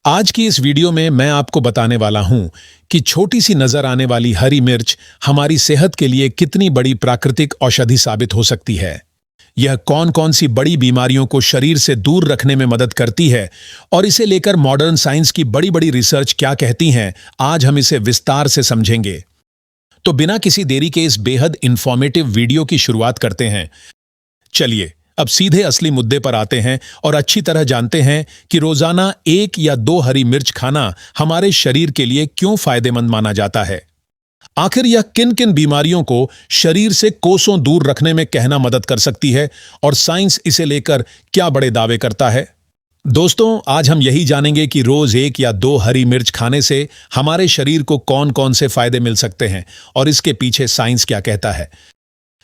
आज की इस वीडियो में मैं आपको बताने वाला हूं कि छोटी सी नजर आने वाली हरी मिर्च हमारी सेहत के लिए कितनी बड़ी प्राकृतिक औषधि साबित हो सकती है। यह कौन कौन सी बड़ी बीमारियों को शरीर से दूर रखने में मदद करती है और इसे लेकर मॉडर्न साइंस की बड़ी बड़ी रिसर्च क्या कहती हैं, आज हम इसे विस्तार से समझेंगे। तो बिना किसी देरी के इस बेहद इंफॉर्मेटिव वीडियो की शुरुआत करते हैं। चलिए अब सीधे असली मुद्दे पर आते हैं और अच्छी तरह जानते हैं कि रोजाना 1 या 2 हरी मिर्च खाना हमारे शरीर के लिए क्यों फायदेमंद माना जाता है। आखिर यह किन किन बीमारियों को शरीर से कोसों दूर रखने में कहना मदद कर सकती है और साइंस इसे लेकर क्या बड़े दावे करता है। दोस्तों, आज हम यही जानेंगे कि रोज 1 या 2 हरी मिर्च खाने से हमारे शरीर को कौन कौन से फायदे मिल सकते हैं और इसके पीछे साइंस क्या कहता है।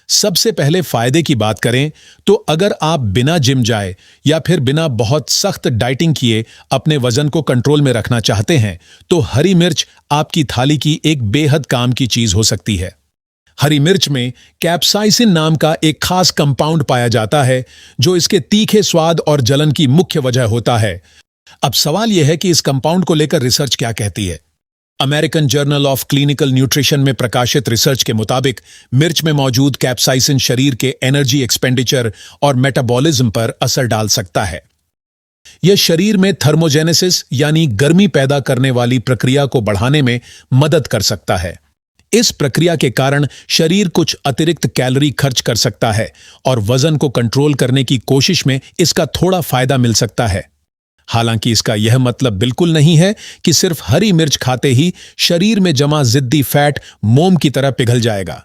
सबसे पहले फायदे की बात करें तो अगर आप बिना जिम जाए या फिर बिना बहुत सख्त डाइटिंग किए अपने वजन को कंट्रोल में रखना चाहते हैं तो हरी मिर्च आपकी थाली की एक बेहद काम की चीज हो सकती है। हरी मिर्च में कैप्साइसिन नाम का एक खास कंपाउंड पाया जाता है जो इसके तीखे स्वाद और जलन की मुख्य वजह होता है। अब सवाल यह है कि इस कंपाउंड को लेकर रिसर्च क्या कहती है। American journal of clinical nutrition में प्रकाशित रिसर्च के मुताबिक मिर्च में मौजूद कैप्साइसिन शरीर के एनर्जी एक्सपेंडिचर और मेटाबॉलिज्म पर असर डाल सकता है। यह शरीर में थर्मोजेनेसिस यानी गर्मी पैदा करने वाली प्रक्रिया को बढ़ाने में मदद कर सकता है। इस प्रक्रिया के कारण शरीर कुछ अतिरिक्त कैलोरी खर्च कर सकता है और वजन को कंट्रोल करने की कोशिश में इसका थोड़ा फायदा मिल सकता है। हालांकि इसका यह मतलब बिल्कुल नहीं है कि सिर्फ हरी मिर्च खाते ही शरीर में जमा जिद्दी फैट मोम की तरह पिघल जाएगा।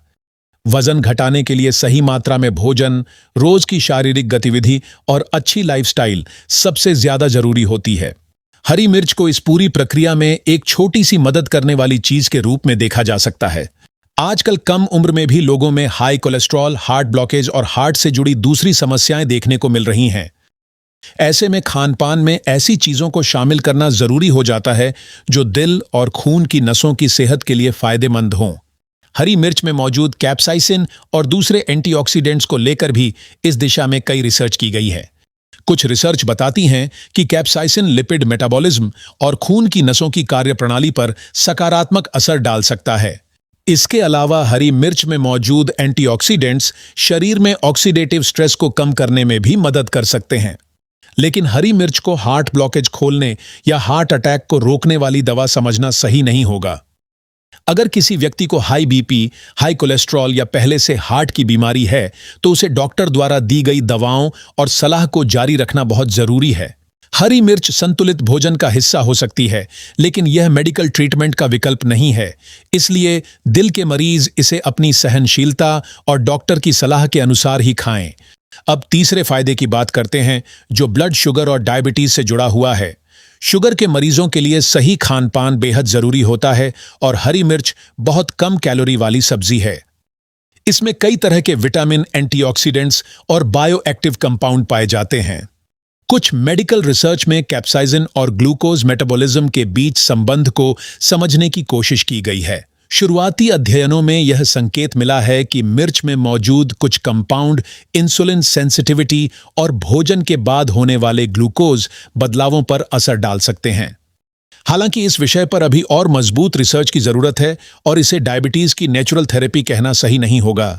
वजन घटाने के लिए सही मात्रा में भोजन, रोज की शारीरिक गतिविधि और अच्छी लाइफस्टाइल सबसे ज्यादा जरूरी होती है। हरी मिर्च को इस पूरी प्रक्रिया में एक छोटी सी मदद करने वाली चीज के रूप में देखा जा सकता है। आजकल कम उम्र में भी लोगों में हाई कोलेस्ट्रॉल, हार्ट ब्लॉकेज और हार्ट से जुड़ी दूसरी समस्याएं देखने को मिल रही हैं। ऐसे में खानपान में ऐसी चीजों को शामिल करना जरूरी हो जाता है जो दिल और खून की नसों की सेहत के लिए फायदेमंद हों। हरी मिर्च में मौजूद कैप्साइसिन और दूसरे एंटीऑक्सीडेंट्स को लेकर भी इस दिशा में कई रिसर्च की गई है। कुछ रिसर्च बताती हैं कि कैप्साइसिन लिपिड मेटाबॉलिज्म और खून की नसों की कार्यप्रणाली पर सकारात्मक असर डाल सकता है। इसके अलावा हरी मिर्च में मौजूद एंटीऑक्सीडेंट्स शरीर में ऑक्सीडेटिव स्ट्रेस को कम करने में भी मदद कर सकते हैं। लेकिन हरी मिर्च को हार्ट ब्लॉकेज खोलने या हार्ट अटैक को रोकने वाली दवा समझना सही नहीं होगा। अगर किसी व्यक्ति को हाई बीपी, हाई कोलेस्ट्रॉल या पहले से हार्ट की बीमारी है तो उसे डॉक्टर द्वारा दी गई दवाओं और सलाह को जारी रखना बहुत जरूरी है। हरी मिर्च संतुलित भोजन का हिस्सा हो सकती है, लेकिन यह मेडिकल ट्रीटमेंट का विकल्प नहीं है। इसलिए दिल के मरीज इसे अपनी सहनशीलता और डॉक्टर की सलाह के अनुसार ही खाएं। अब तीसरे फायदे की बात करते हैं जो ब्लड शुगर और डायबिटीज से जुड़ा हुआ है। शुगर के मरीजों के लिए सही खानपान बेहद जरूरी होता है और हरी मिर्च बहुत कम कैलोरी वाली सब्जी है। इसमें कई तरह के विटामिन, एंटीऑक्सीडेंट्स और बायोएक्टिव कंपाउंड पाए जाते हैं। कुछ मेडिकल रिसर्च में कैप्साइसिन और ग्लूकोज मेटाबॉलिज्म के बीच संबंध को समझने की कोशिश की गई है। शुरुआती अध्ययनों में यह संकेत मिला है कि मिर्च में मौजूद कुछ कंपाउंड इंसुलिन सेंसिटिविटी और भोजन के बाद होने वाले ग्लूकोज बदलावों पर असर डाल सकते हैं। हालांकि इस विषय पर अभी और मजबूत रिसर्च की जरूरत है और इसे डायबिटीज की नेचुरल थेरेपी कहना सही नहीं होगा।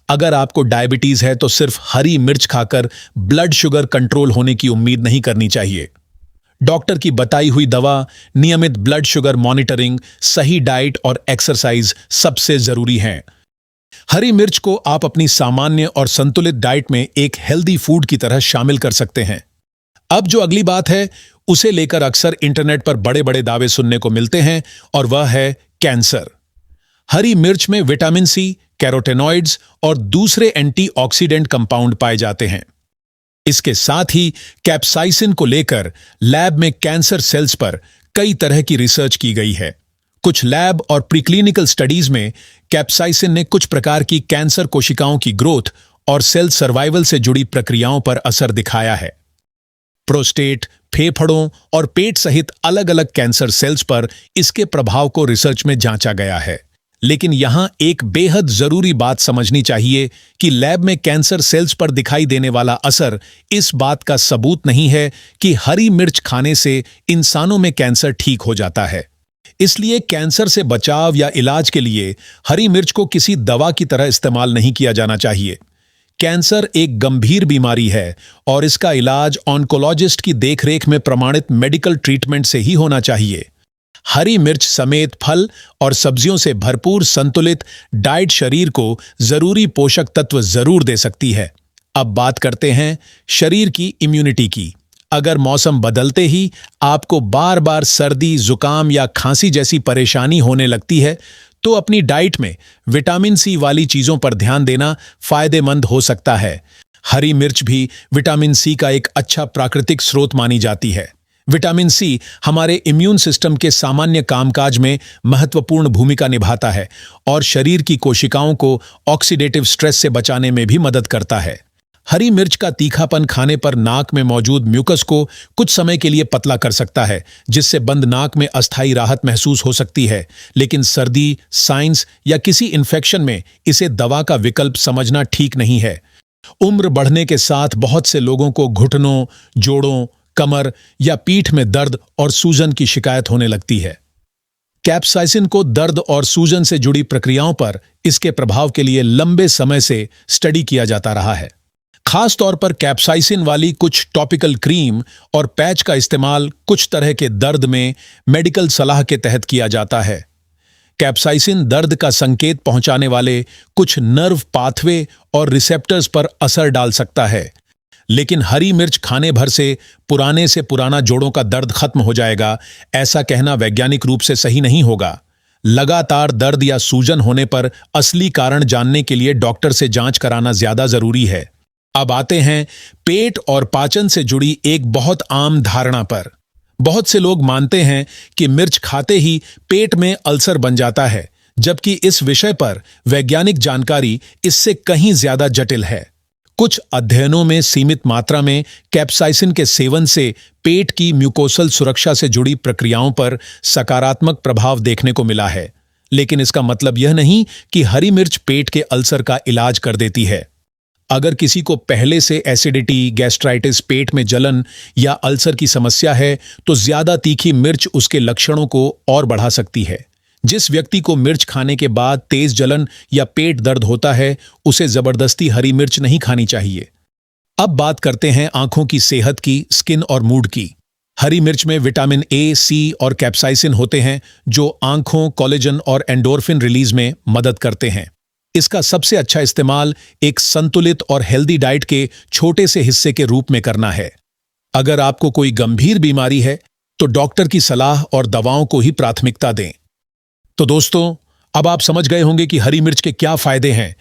अगर आपको डायबिटीज है तो सिर्फ हरी मिर्च खाकर ब्लड शुगर कंट्रोल होने की उम्मीद नहीं करनी चाहिए। डॉक्टर की बताई हुई दवा, नियमित ब्लड शुगर मॉनिटरिंग, सही डाइट और एक्सरसाइज सबसे जरूरी हैं। हरी मिर्च को आप अपनी सामान्य और संतुलित डाइट में एक हेल्दी फूड की तरह शामिल कर सकते हैं। अब जो अगली बात है उसे लेकर अक्सर इंटरनेट पर बड़े बड़े दावे सुनने को मिलते हैं और वह है कैंसर। हरी मिर्च में विटामिन सी, कैरोटेनॉइड्स और दूसरे एंटीऑक्सीडेंट कंपाउंड पाए जाते हैं। इसके साथ ही कैप्साइसिन को लेकर लैब में कैंसर सेल्स पर कई तरह की रिसर्च की गई है। कुछ लैब और प्रीक्लिनिकल स्टडीज में कैप्साइसिन ने कुछ प्रकार की कैंसर कोशिकाओं की ग्रोथ और सेल सर्वाइवल से जुड़ी प्रक्रियाओं पर असर दिखाया है। प्रोस्टेट, फेफड़ों और पेट सहित अलग अलग कैंसर सेल्स पर इसके प्रभाव को रिसर्च में जांचा गया है। लेकिन यहां एक बेहद जरूरी बात समझनी चाहिए कि लैब में कैंसर सेल्स पर दिखाई देने वाला असर इस बात का सबूत नहीं है कि हरी मिर्च खाने से इंसानों में कैंसर ठीक हो जाता है। इसलिए कैंसर से बचाव या इलाज के लिए हरी मिर्च को किसी दवा की तरह इस्तेमाल नहीं किया जाना चाहिए। कैंसर एक गंभीर बीमारी है और इसका इलाज ऑन्कोलॉजिस्ट की देखरेख में प्रमाणित मेडिकल ट्रीटमेंट से ही होना चाहिए। हरी मिर्च समेत फल और सब्जियों से भरपूर संतुलित डाइट शरीर को जरूरी पोषक तत्व जरूर दे सकती है। अब बात करते हैं शरीर की इम्यूनिटी की। अगर मौसम बदलते ही आपको बार बार सर्दी, जुकाम या खांसी जैसी परेशानी होने लगती है, तो अपनी डाइट में विटामिन सी वाली चीजों पर ध्यान देना फायदेमंद हो सकता है। हरी मिर्च भी विटामिन सी का एक अच्छा प्राकृतिक स्रोत मानी जाती है। विटामिन सी हमारे इम्यून सिस्टम के सामान्य कामकाज में महत्वपूर्ण भूमिका निभाता है और शरीर की कोशिकाओं को ऑक्सीडेटिव स्ट्रेस से बचाने में भी मदद करता है। हरी मिर्च का तीखापन खाने पर नाक में मौजूद म्यूकस को कुछ समय के लिए पतला कर सकता है, जिससे बंद नाक में अस्थायी राहत महसूस हो सकती है, लेकिन सर्दी, साइंस या किसी इन्फेक्शन में इसे दवा का विकल्प समझना ठीक नहीं है। उम्र बढ़ने के साथ बहुत से लोगों को घुटनों, जोड़ों, कमर या पीठ में दर्द और सूजन की शिकायत होने लगती है। कैप्साइसिन को दर्द और सूजन से जुड़ी प्रक्रियाओं पर इसके प्रभाव के लिए लंबे समय से स्टडी किया जाता रहा है। खास तौर पर कैप्साइसिन वाली कुछ टॉपिकल क्रीम और पैच का इस्तेमाल कुछ तरह के दर्द में मेडिकल सलाह के तहत किया जाता है। कैप्साइसिन दर्द का संकेत पहुंचाने वाले कुछ नर्व पाथवे और रिसेप्टर्स पर असर डाल सकता है, लेकिन हरी मिर्च खाने भर से पुराना जोड़ों का दर्द खत्म हो जाएगा, ऐसा कहना वैज्ञानिक रूप से सही नहीं होगा। लगातार दर्द या सूजन होने पर असली कारण जानने के लिए डॉक्टर से जांच कराना ज्यादा जरूरी है। अब आते हैं पेट और पाचन से जुड़ी एक बहुत आम धारणा पर। बहुत से लोग मानते हैं कि मिर्च खाते ही पेट में अल्सर बन जाता है, जबकि इस विषय पर वैज्ञानिक जानकारी इससे कहीं ज्यादा जटिल है। कुछ अध्ययनों में सीमित मात्रा में कैप्साइसिन के सेवन से पेट की म्यूकोसल सुरक्षा से जुड़ी प्रक्रियाओं पर सकारात्मक प्रभाव देखने को मिला है, लेकिन इसका मतलब यह नहीं कि हरी मिर्च पेट के अल्सर का इलाज कर देती है। अगर किसी को पहले से एसिडिटी, गैस्ट्राइटिस, पेट में जलन या अल्सर की समस्या है, तो ज्यादा तीखी मिर्च उसके लक्षणों को और बढ़ा सकती है। जिस व्यक्ति को मिर्च खाने के बाद तेज जलन या पेट दर्द होता है, उसे जबरदस्ती हरी मिर्च नहीं खानी चाहिए। अब बात करते हैं आंखों की सेहत की, स्किन और मूड की। हरी मिर्च में विटामिन ए, सी और कैप्साइसिन होते हैं, जो आंखों, कोलेजन और एंडोर्फिन रिलीज में मदद करते हैं। इसका सबसे अच्छा इस्तेमाल एक संतुलित और हेल्दी डाइट के छोटे से हिस्से के रूप में करना है। अगर आपको कोई गंभीर बीमारी है, तो डॉक्टर की सलाह और दवाओं को ही प्राथमिकता दें। तो दोस्तों, अब आप समझ गए होंगे कि हरी मिर्च के क्या फायदे हैं।